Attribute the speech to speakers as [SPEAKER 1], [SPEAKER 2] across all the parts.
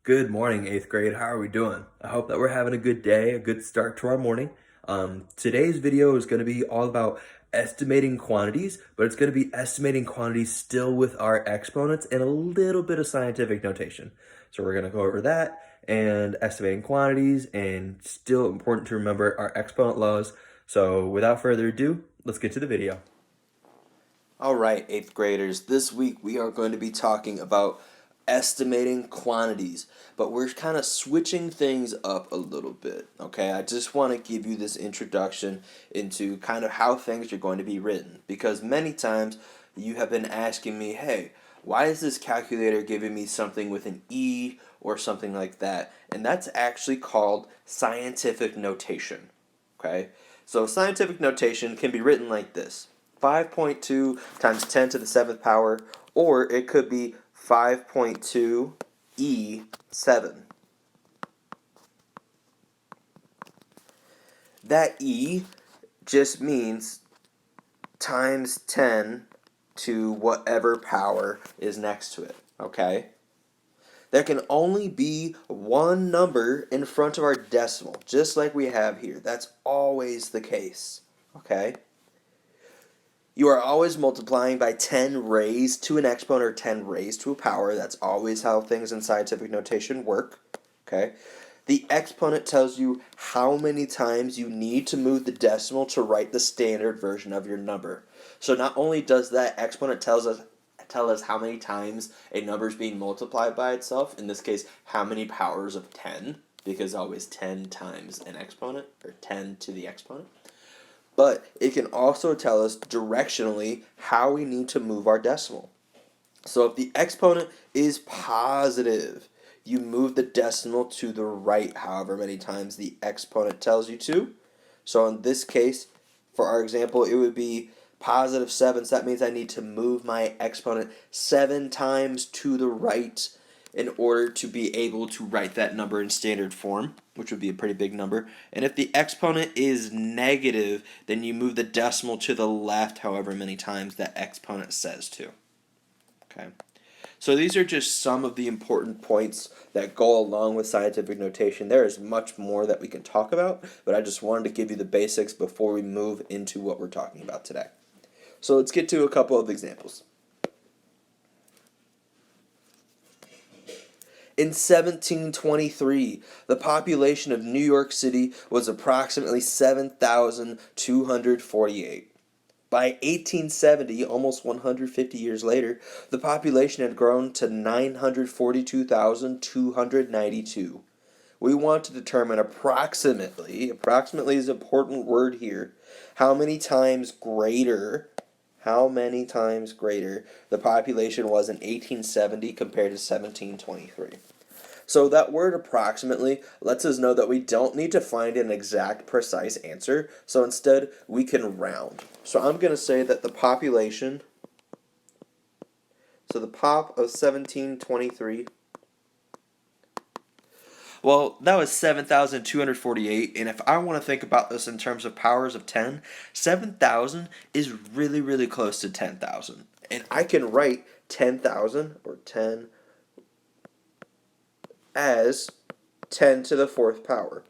[SPEAKER 1] Good morning, eighth grade. How are we doing? I hope that we're having a good day, a good start to our morning. Today's video is going to be all about estimating quantities, but it's going to be estimating quantities still with our exponents and a little bit of scientific notation. So we're going to go over that and estimating quantities, and still important to remember our exponent laws. So without further ado, let's get to the video. All right, eighth graders, this week we are going to be talking about estimating quantities, but we're kind of switching things up a little bit, okay? I just want to give you this introduction into kind of how things are going to be written, because many times you have been asking me, hey, why is this calculator giving me something with an E or something like that? And that's actually called scientific notation, okay? So scientific notation can be written like this: 5.2 times 10 to the 7th power, or it could be 5.2 E7. That E just means times 10 to whatever power is next to it, okay? There can only be one number in front of our decimal, just like we have here. That's always the case, okay? You are always multiplying by 10 raised to an exponent or 10 raised to a power. That's always how things in scientific notation work. Okay? The exponent tells you how many times you need to move the decimal to write the standard version of your number. So not only does that exponent tell us how many times a number is being multiplied by itself, in this case, how many powers of 10, because always 10 times an exponent, or 10 to the exponent, but it can also tell us directionally how we need to move our decimal. So if the exponent is positive, you move the decimal to the right however many times the exponent tells you to. So in this case, for our example, it would be positive 7, so that means I need to move my exponent 7 times to the right in order to be able to write that number in standard form, which would be a pretty big number. And if the exponent is negative, then you move the decimal to the left however many times that exponent says to. Okay. So these are just some of the important points that go along with scientific notation. There is much more that we can talk about, but I just wanted to give you the basics before we move into what we're talking about today. So let's get to a couple of examples. In 1723, the population of New York City was approximately 7,248. By 1870, almost 150 years later, the population had grown to 942,292. We want to determine approximately is an important word here, how many times greater the population was in 1870 compared to 1723. So that word approximately lets us know that we don't need to find an exact precise answer, so instead we can round. So I'm going to say that the population, so the pop of 1723, well, that was 7,248, and if I want to think about this in terms of powers of 10, 7,000 is really, really close to 10,000. And I can write 10,000 or 10 as 10 to the 4th power.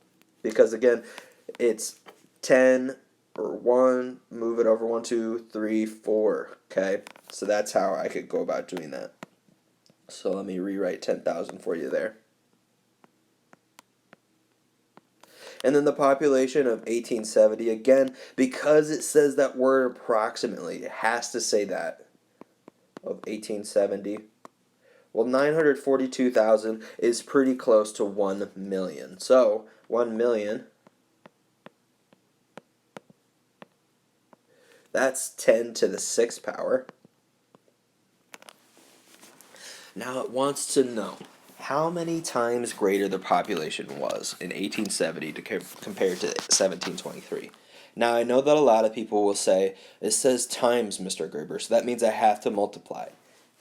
[SPEAKER 1] Because again, it's 10 or 1, move it over 1, 2, 3, 4. Okay? So that's how I could go about doing that. So let me rewrite 10,000 for you there. And then the population of 1870, again, because it says that word approximately, it has to say that, of 1870. Well, 942,000 is pretty close to 1 million. So, 1 million, that's 10 to the 6th power. Now it wants to know how many times greater the population was in 1870 compared to 1723. Now I know that a lot of people will say, it says times, Mr. Gerber, so that means I have to multiply.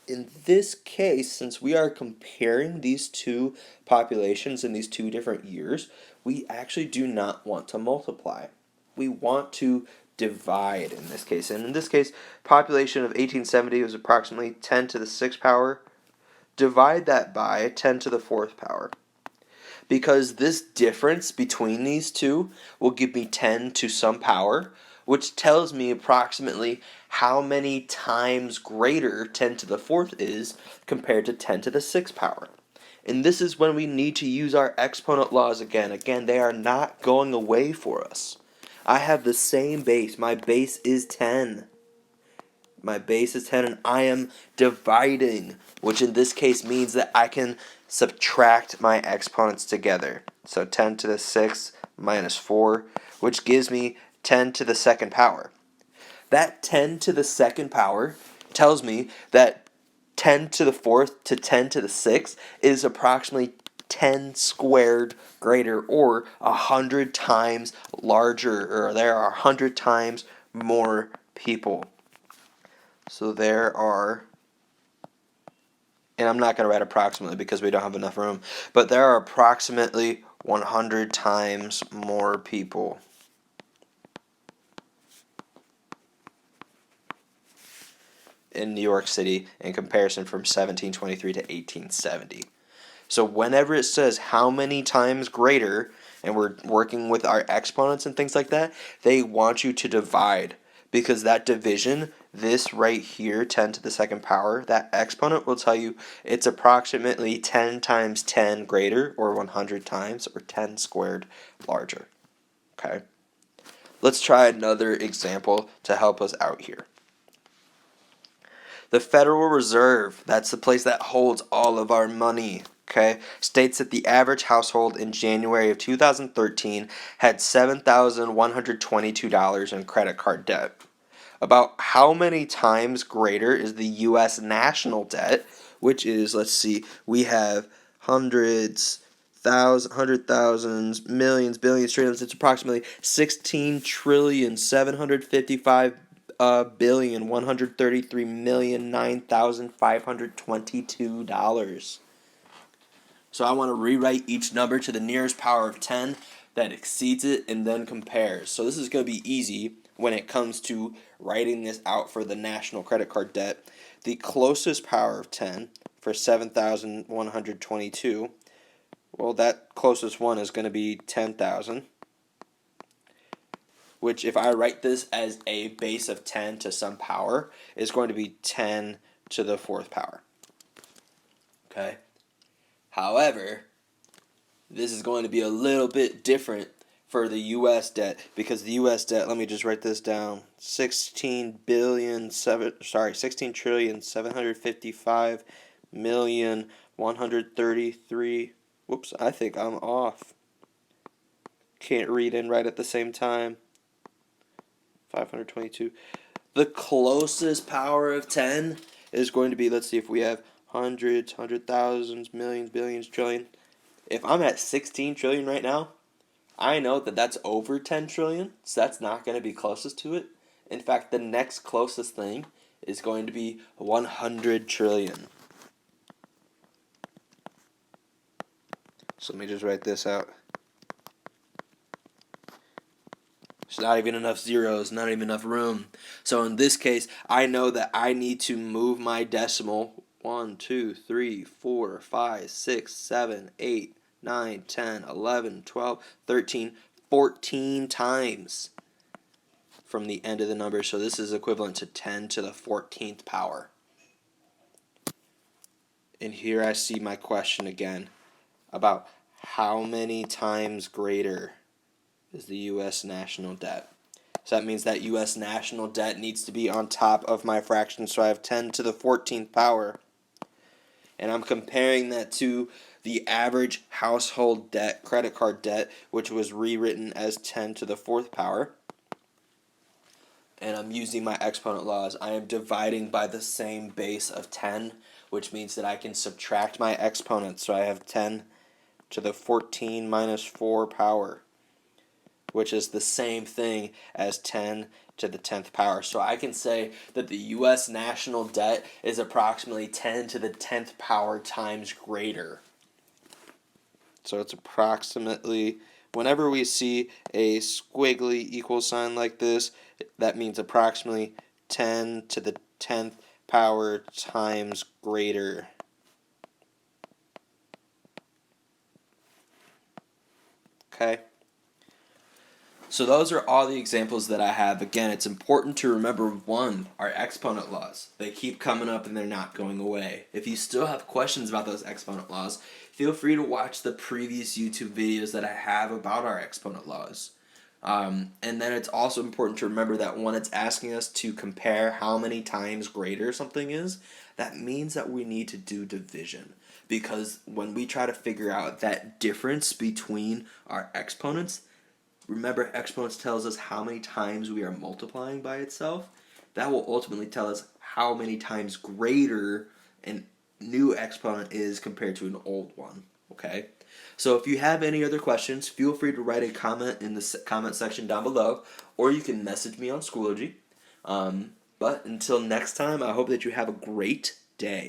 [SPEAKER 1] In this case, since we are comparing these two populations in these two different years, we actually do not want to multiply. We want to divide in this case. And in this case, population of 1870 was approximately 10 to the 6th power divide that by 10 to the fourth power. Because this difference between these two will give me 10 to some power, which tells me approximately how many times greater 10 to the fourth is compared to 10 to the sixth power. And this is when we need to use our exponent laws again. Again, they are not going away for us. I have the same base. My base is 10. My base is 10 and I am dividing, which in this case means that I can subtract my exponents together. So 10 to the 6th minus 4, which gives me 10 to the second power. That 10 to the second power tells me that 10 to the fourth to 10 to the sixth is approximately 10 squared greater, or 100 times larger, or there are 100 times more people. So there are, and I'm not going to write approximately because we don't have enough room, but there are approximately 100 times more people in New York City in comparison from 1723 to 1870. So whenever it says how many times greater, and we're working with our exponents and things like that, they want you to divide. Because that division, this right here, 10 to the second power, that exponent will tell you it's approximately 10 times 10 greater, or 100 times, or 10 squared larger. Okay? Let's try another example to help us out here. The Federal Reserve, that's the place that holds all of our money, okay, states that the average household in January of 2013 had $7,122 in credit card debt. About how many times greater is the U.S. national debt, which is, let's see, we have hundreds, thousands, millions, billions, trillions. It's approximately 16,755,133,009,522. So I want to rewrite each number to the nearest power of 10 that exceeds it and then compares. So this is going to be easy when it comes to writing this out for the national credit card debt. The closest power of 10 for 7,122, well, that closest one is going to be 10,000, which if I write this as a base of 10 to some power, is going to be 10 to the fourth power. Okay? However, this is going to be a little bit different for the U.S. debt, because the U.S. debt, let me just write this down, 16,755,133. Whoops, I think I'm off. Can't read and write at the same time. 522. The closest power of 10 is going to be, let's see if we have hundreds, hundred thousands, millions, billions, trillion. If I'm at 16 trillion right now, I know that that's over 10 trillion, so that's not going to be closest to it. In fact, the next closest thing is going to be 100 trillion. So let me just write this out. There's not even enough zeros, not even enough room. So in this case, I know that I need to move my decimal 1, 2, 3, 4, 5, 6, 7, 8, 9, 10, 11, 12, 13, 14 times from the end of the number. So this is equivalent to 10 to the 14th power. And here I see my question again about how many times greater is the U.S. national debt. So that means that U.S. national debt needs to be on top of my fraction. So I have 10 to the 14th power. And I'm comparing that to the average household debt, credit card debt, which was rewritten as 10 to the fourth power. And I'm using my exponent laws. I am dividing by the same base of 10, which means that I can subtract my exponents. So I have 10 to the 14 minus 4 power, which is the same thing as 10 to the 10th power. So I can say that the U.S. national debt is approximately 10 to the 10th power times greater. So it's approximately, whenever we see a squiggly equal sign like this, that means approximately 10 to the 10th power times greater. Okay? So those are all the examples that I have. Again, it's important to remember one, our exponent laws. They keep coming up and they're not going away. If you still have questions about those exponent laws, feel free to watch the previous YouTube videos that I have about our exponent laws. And then it's also important to remember that when it's asking us to compare how many times greater something is, that means that we need to do division. Because when we try to figure out that difference between our exponents, remember, exponents tells us how many times we are multiplying by itself. That will ultimately tell us how many times greater a new exponent is compared to an old one. Okay? So if you have any other questions, feel free to write a comment in the comment section down below, or you can message me on Schoology. But until next time, I hope that you have a great day.